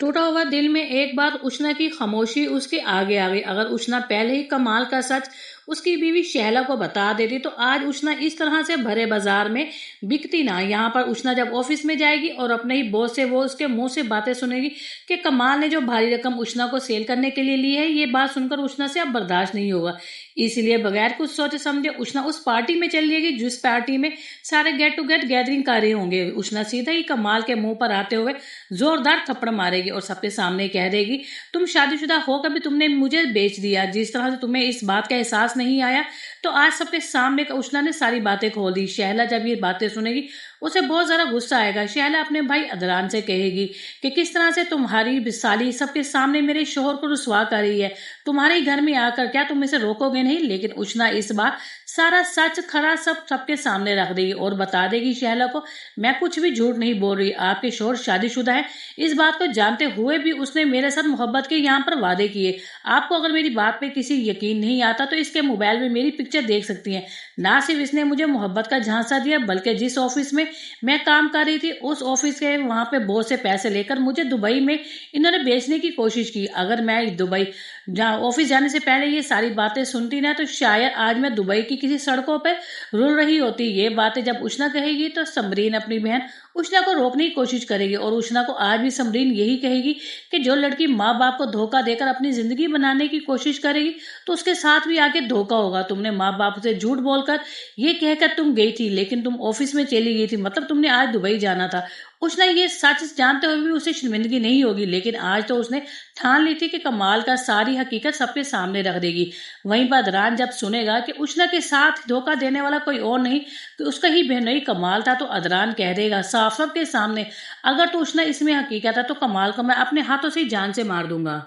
टूटा हुआ दिल में एक बार उष्णा की खामोशी उसके आगे आ गई। अगर उष्णा पहले ही कमाल का सच उसकी बीवी शैला को बता देती तो आज उष्णा इस तरह से भरे बाजार में बिकती ना। यहाँ पर उष्णा जब ऑफिस में जाएगी और अपने ही बॉस से वो उसके मुंह से बातें सुनेगी कि कमाल ने जो भारी रकम उष्णा को सेल करने के लिए ली है, ये बात सुनकर उष्णा से अब बर्दाश्त नहीं होगा। इसलिए बगैर कुछ सोचे समझे उष्णा उस पार्टी में चली जाएगी जिस पार्टी में सारे गेट टू गेट गैदरिंग कर रहे होंगे। उष्णा सीधा ही कमाल के मुंह पर आते हुए जोरदार थप्पड़ मारेगी और सबके सामने कह देगी, तुम शादीशुदा हो कभी, तुमने मुझे बेच दिया। जिस तरह से तुम्हें इस बात का एहसास नहीं आया, तो आज सबके सामने उष्णा ने सारी बातें खोल दी। शहला जब ये बातें सुनेगी उसे बहुत ज़्यादा गुस्सा आएगा। शहला अपने भाई अदरान से कहेगी कि किस तरह से तुम्हारी साली सबके सामने मेरे शोहर को रुसवा कर रही है, तुम्हारे ही घर में आकर क्या तुम इसे रोकोगे नहीं। लेकिन उष्णा इस बार सारा सच खरा सब सबके सामने रख देगी और बता देगी शहला को, मैं कुछ भी झूठ नहीं बोल रही, आपके शोहर शादीशुदा है। इस बात को जानते हुए भी उसने मेरे साथ मोहब्बत के यहाँ पर वादे किए। आपको अगर मेरी बात पे किसी यकीन नहीं आता तो इसके मोबाइल में मेरी पिक्चर देख सकती हैं। ना सिर्फ इसने मुझे मोहब्बत का झांसा दिया, बल्कि जिस ऑफिस में मैं काम कर रही थी उस ऑफिस के वहां पे बॉस से पैसे लेकर मुझे दुबई में इन्होंने बेचने की कोशिश की। अगर मैं दुबई ऑफिस जाने से पहले ये सारी बातें सुनती ना, तो शायद आज मैं दुबई की किसी सड़कों पर रुल रही होती। ये बातें जब उष्णा कहेगी तो समरीन अपनी बहन उष्णा को रोकने की कोशिश करेगी और उष्णा को आज भी समरीन यही कहेगी कि जो लड़की माँ बाप को धोखा देकर अपनी जिंदगी बनाने की कोशिश करेगी तो उसके साथ भी आगे धोखा होगा। तुमने माँ बाप से झूठ बोलकर ये कहकर तुम गई थी, लेकिन तुम ऑफिस में चली गई थी, मतलब तुमने आज दुबई जाना था। उसने ये सच जानते हुए भी उसे शर्मिंदगी नहीं होगी, लेकिन आज तो उसने ठान ली थी कि कमाल का सारी हकीकत सबके सामने रख देगी। वहीं पर अदरान जब सुनेगा कि उष्णा के साथ धोखा देने वाला कोई और नहीं कि उसका ही बहनोई कमाल था, तो अदरान कह देगा साफ सबके सामने, अगर तो उष्णा इसमें हकीकत है तो कमाल को मैं अपने हाथों से ही जान से मार दूंगा।